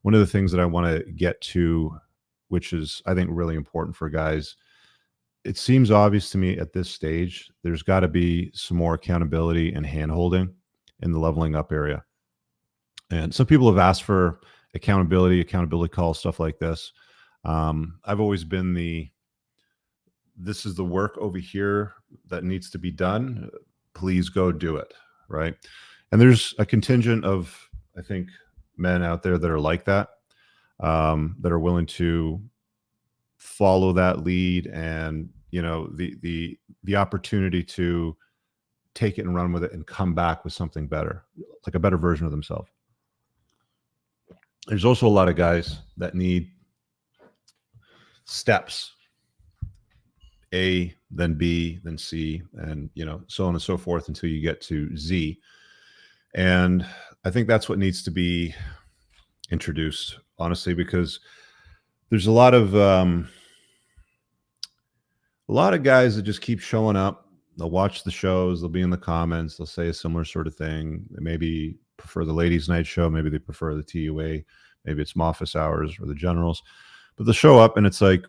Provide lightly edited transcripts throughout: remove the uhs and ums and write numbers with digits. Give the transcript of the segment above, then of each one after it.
one of the things that I want to get to, which is, I think, really important for guys, it seems obvious to me at this stage, there's got to be some more accountability and hand-holding in the leveling up area. And some people have asked for accountability calls, stuff like this. I've always been this is the work over here that needs to be done. Please go do it, right? And there's a contingent of, I think, men out there that are like that, that are willing to follow that lead, and the opportunity to take it and run with it and come back with something better, like a better version of themselves. There's also a lot of guys that need steps, A, then B, then C, and so on and so forth until you get to Z. And I think that's what needs to be introduced, honestly, because there's a lot of guys that just keep showing up. They'll watch the shows, they'll be in the comments, they'll say a similar sort of thing. They maybe prefer the ladies' night show, maybe they prefer the TUA, maybe it's Office Hours or the Generals, but they'll show up and it's like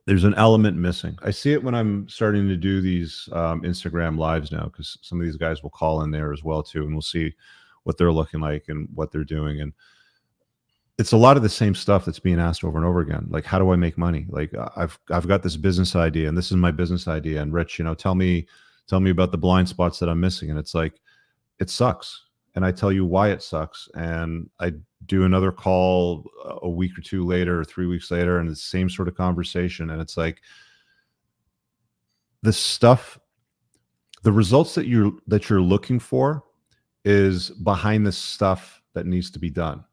there's an element missing. I see it when I'm starting to do these Instagram lives now, because some of these guys will call in there as well too, and we'll see what they're looking like and what they're doing. And it's a lot of the same stuff that's being asked over and over again. Like, how do I make money? Like, I've got this business idea, and this is my business idea. And Rich, tell me about the blind spots that I'm missing. And it's like, it sucks. And I tell you why it sucks. And I do another call a week or two later or 3 weeks later, and it's the same sort of conversation. And it's like, the stuff, the results that you're looking for is behind the stuff that needs to be done.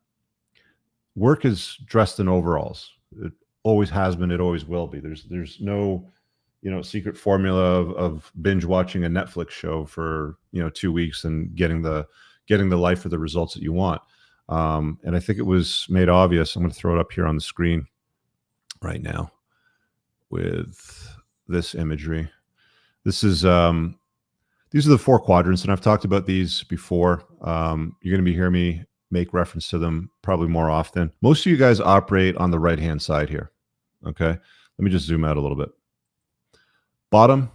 Work is dressed in overalls. It always has been. It always will be. There's no, secret formula of binge watching a Netflix show for 2 weeks and getting the life or the results that you want. And I think it was made obvious. I'm going to throw it up here on the screen right now with this imagery. This is these are the 4 quadrants, and I've talked about these before. You're going to be hearing me make reference to them probably more often. Most of you guys operate on the right-hand side here. Okay. Let me just zoom out a little bit. Bottom,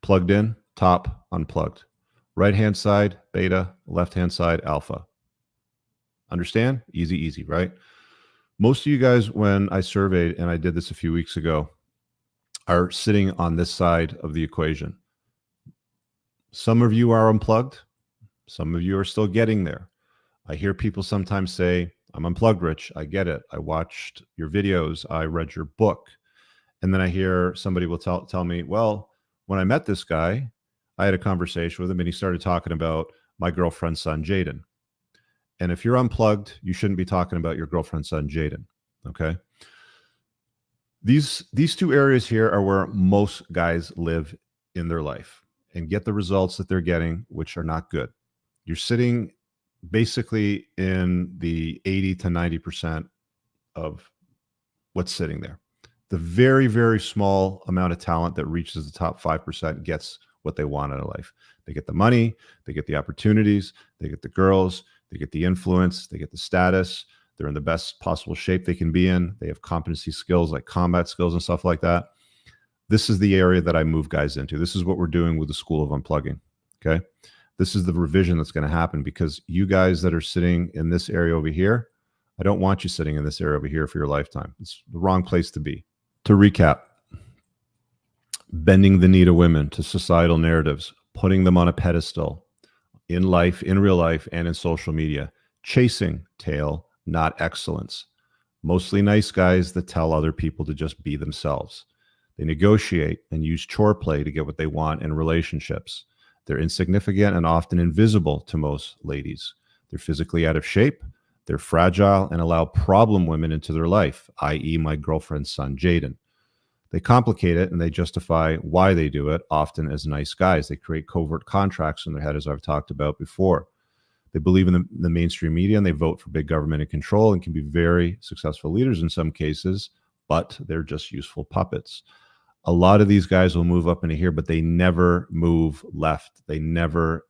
plugged in. Top, unplugged. Right-hand side, beta. Left-hand side, alpha. Understand? Easy, right? Most of you guys, when I surveyed, and I did this a few weeks ago, are sitting on this side of the equation. Some of you are unplugged. Some of you are still getting there. I hear people sometimes say, I'm unplugged, Rich. I get it. I watched your videos. I read your book. And then I hear somebody will tell me, well, when I met this guy, I had a conversation with him and he started talking about my girlfriend's son, Jaden. And if you're unplugged, you shouldn't be talking about your girlfriend's son, Jaden. Okay. These 2 areas here are where most guys live in their life and get the results that they're getting, which are not good. You're sitting basically in the 80 to 90% of what's sitting there. The very, very small amount of talent that reaches the top 5% gets what they want out of life. They get the money, they get the opportunities, they get the girls, they get the influence, they get the status. They're in the best possible shape they can be in. They have competency skills like combat skills and stuff like that. This is the area that I move guys into. This is what we're doing with the School of Unplugging. Okay. This is the revision that's going to happen, because you guys that are sitting in this area over here, I don't want you sitting in this area over here for your lifetime. It's the wrong place to be. To recap, bending the knee to women, to societal narratives, putting them on a pedestal in life, in real life, and in social media, chasing tail, not excellence. Mostly nice guys that tell other people to just be themselves. They negotiate and use chore play to get what they want in relationships. They're insignificant and often invisible to most ladies. They're physically out of shape. They're fragile and allow problem women into their life, i.e. my girlfriend's son, Jaden. They complicate it and they justify why they do it, often as nice guys. They create covert contracts in their head, as I've talked about before. They believe in the mainstream media and they vote for big government and control and can be very successful leaders in some cases, but they're just useful puppets. A lot of these guys will move up into here, but they never move left. They never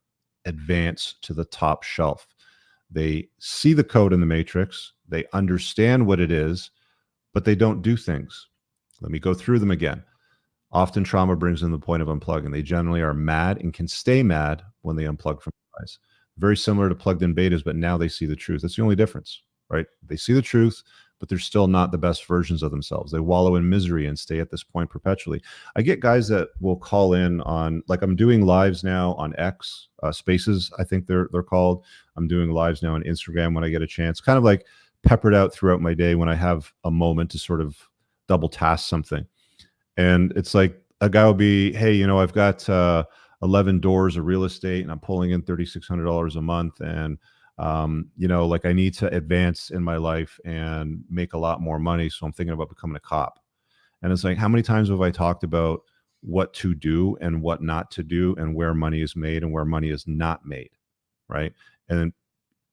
advance to the top shelf. They see the code in the matrix, they understand what it is, but they don't do things. Let me go through them again. Often trauma brings in the point of unplugging. They generally are mad and can stay mad when they unplug from the device. Very similar to plugged in betas, but now they see the truth. That's the only difference, right? They see the truth, but they're still not the best versions of themselves. They wallow in misery and stay at this point perpetually. I get guys that will call in on, like, I'm doing lives now on X, Spaces, I think they're called. I'm doing lives now on Instagram when I get a chance, kind of like peppered out throughout my day when I have a moment to sort of double task something. And it's like a guy will be, hey, you know, I've got 11 doors of real estate and I'm pulling in $3,600 a month. And, you know, like I need to advance in my life and make a lot more money. So I'm thinking about becoming a cop. And it's like, how many times have I talked about what to do and what not to do and where money is made and where money is not made, right? And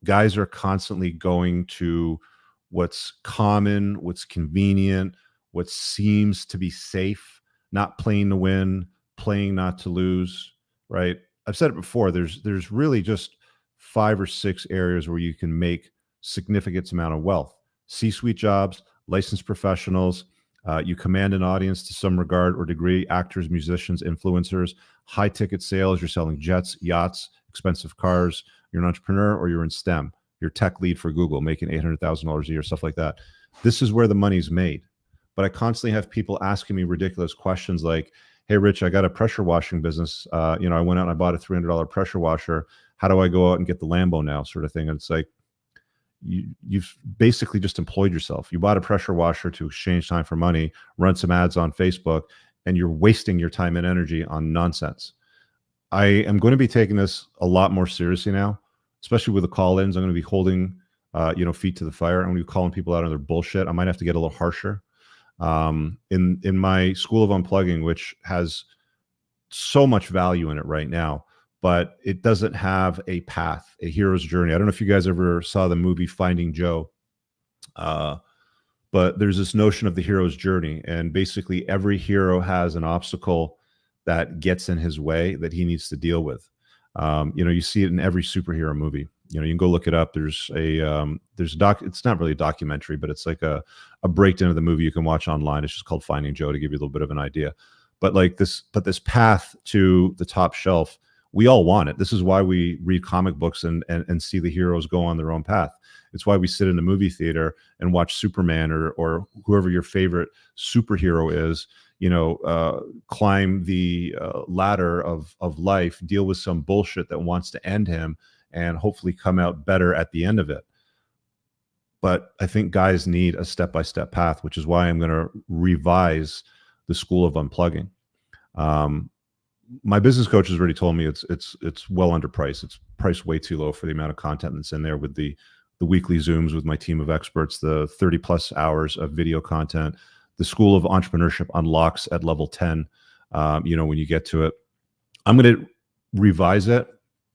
guys are constantly going to what's common, what's convenient, what seems to be safe, not playing to win, playing not to lose, right? I've said it before, there's really just 5 or 6 areas where you can make significant amount of wealth. C-suite jobs, licensed professionals, you command an audience to some regard or degree, actors, musicians, influencers, high ticket sales, you're selling jets, yachts, expensive cars, you're an entrepreneur, or you're in STEM, you're tech lead for Google, making $800,000 a year, stuff like that. This is where the money's made. But I constantly have people asking me ridiculous questions like, hey, Rich, I got a pressure washing business. You know, I went out and I bought a $300 pressure washer. How do I go out and get the Lambo now, sort of thing? And it's like, you've basically just employed yourself. You bought a pressure washer to exchange time for money, run some ads on Facebook, and you're wasting your time and energy on nonsense. I am going to be taking this a lot more seriously now, especially with the call-ins. I'm going to be holding, you know, feet to the fire. I'm going to be calling people out on their bullshit. I might have to get a little harsher. In my school of unplugging, which has so much value in it right now, but it doesn't have a path, a hero's journey. I don't know if you guys ever saw the movie Finding Joe, but there's this notion of the hero's journey, and basically every hero has an obstacle that gets in his way that he needs to deal with. You know, you see it in every superhero movie. You know, you can go look it up. There's a it's not really a documentary, but it's like a breakdown of the movie you can watch online. It's just called Finding Joe, to give you a little bit of an idea. But this path to the top shelf, we all want it. This is why we read comic books and see the heroes go on their own path. It's why we sit in the movie theater and watch Superman or whoever your favorite superhero is, you know, climb the ladder of life, deal with some bullshit that wants to end him, and hopefully come out better at the end of it. But I think guys need a step-by-step path, which is why I'm going to revise the school of unplugging. My business coach has already told me it's well underpriced. It's priced way too low for the amount of content that's in there, with the weekly Zooms with my team of experts, the 30 plus hours of video content. The School of Entrepreneurship unlocks at level 10. You know, when you get to it, I'm going to revise it,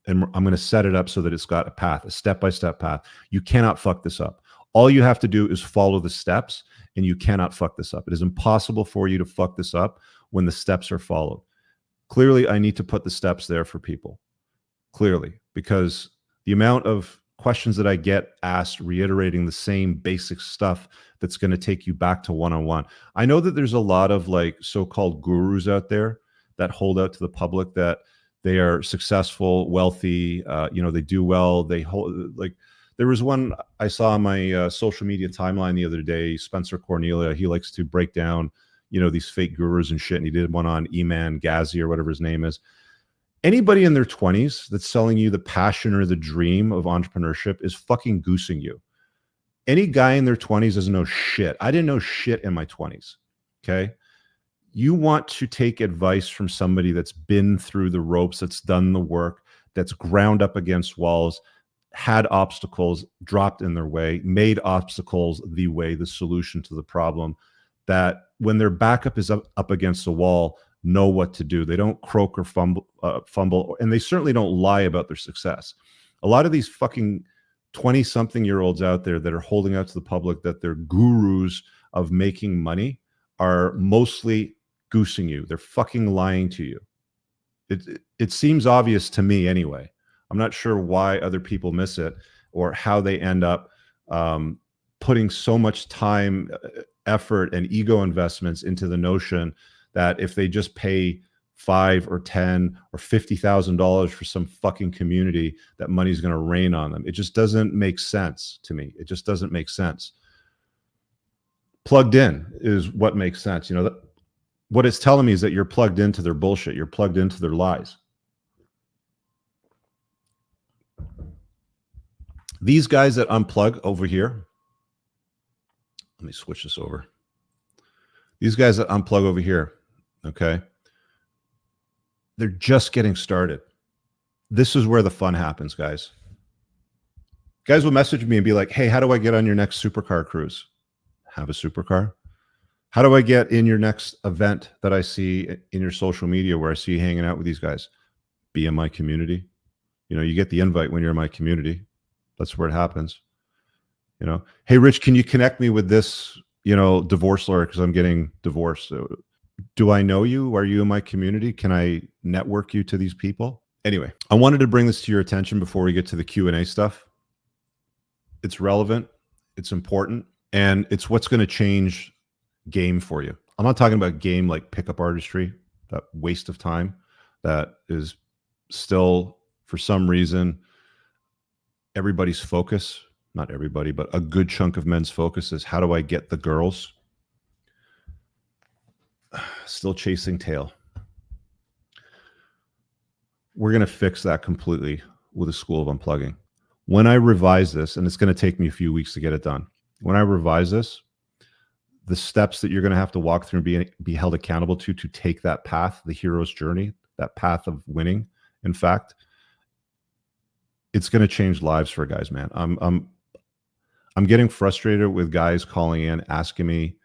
and I'm going to set it up so that it's got a path, a step-by-step path. You cannot fuck this up. All you have to do is follow the steps, and you cannot fuck this up. It is impossible for you to fuck this up when the steps are followed. Clearly, I need to put the steps there for people. Clearly, because the amount of questions that I get asked reiterating the same basic stuff that's going to take you back to one-on-one. I know that there's a lot of like so-called gurus out there that hold out to the public that they are successful, wealthy, you know, they do well. They hold, like, there was one I saw on my social media timeline the other day, Spencer Cornelia. He likes to break down, you know, these fake gurus and shit. And he did one on Eman Ghazi or whatever his name is. Anybody in their 20s that's selling you the passion or the dream of entrepreneurship is fucking goosing you. Any guy in their 20s doesn't know shit. I didn't know shit in my 20s. Okay. You want to take advice from somebody that's been through the ropes, that's done the work, that's ground up against walls, had obstacles dropped in their way, made obstacles the way, the solution to the problem, that when their backup is up against the wall, know what to do. They don't croak or fumble, and they certainly don't lie about their success. A lot of these fucking 20-something-year-olds out there that are holding out to the public that they're gurus of making money are mostly goosing you. They're fucking lying to you. It seems obvious to me anyway. I'm not sure why other people miss it. or how they end up putting so much time, effort, and ego investments into the notion that if they just pay $5 or $10 or $50,000 for some fucking community, that money's going to rain on them. It just doesn't make sense to me. It just doesn't make sense. Plugged in is what makes sense. What it's telling me is that you're plugged into their bullshit. You're plugged into their lies. These guys that Unplug over here, let me switch this over. These guys that Unplug over here, okay, they're just getting started. This is where the fun happens, guys. Guys will message me and be like, hey, how do I get on your next supercar cruise? Have a supercar? How do I get in your next event that I see in your social media where I see you hanging out with these guys? Be in my community. You get the invite when you're in my community. That's where it happens. Hey, Rich, can you connect me with this, divorce lawyer because I'm getting divorced? So, do I know you? Are you in my community? Can I network you to these people? Anyway, I wanted to bring this to your attention before we get to the Q&A stuff. It's relevant. It's important. And it's what's going to change game for you. I'm not talking about game like pickup artistry, that waste of time that is still, for some reason, everybody's focus, not everybody, but a good chunk of men's focus is how do I get the girls? Still chasing tail. We're going to fix that completely with a school of unplugging. When I revise this, and it's going to take me a few weeks to get it done. When I revise this, the steps that you're going to have to walk through and be held accountable to take that path, the hero's journey, that path of winning, in fact, it's going to change lives for guys, man. I'm getting frustrated with guys calling in, asking me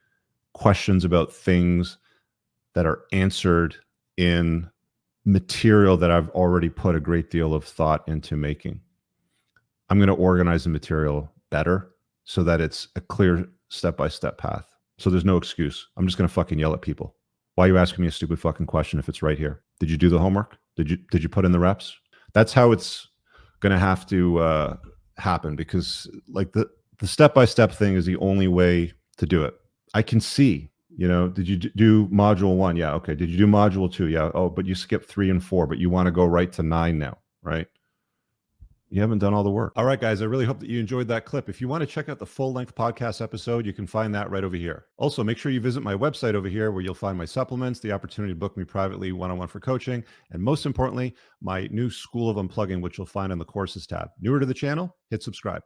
questions about things that are answered in material that I've already put a great deal of thought into making. I'm going to organize the material better so that it's a clear step-by-step path. So there's no excuse. I'm just going to fucking yell at people. Why are you asking me a stupid fucking question if it's right here? Did you do the homework? Did you put in the reps? That's how it's going to have to happen, because like the step-by-step thing is the only way to do it. I can see, did you do module 1? Yeah. Okay. Did you do module 2? Yeah. Oh, but you skipped 3 and 4, but you want to go right to 9 now, right? You haven't done all the work. All right, guys, I really hope that you enjoyed that clip. If you want to check out the full-length podcast episode, you can find that right over here. Also, make sure you visit my website over here where you'll find my supplements, the opportunity to book me privately one-on-one for coaching, and most importantly, my new School of Unplugging, which you'll find in the courses tab. Newer to the channel, hit subscribe.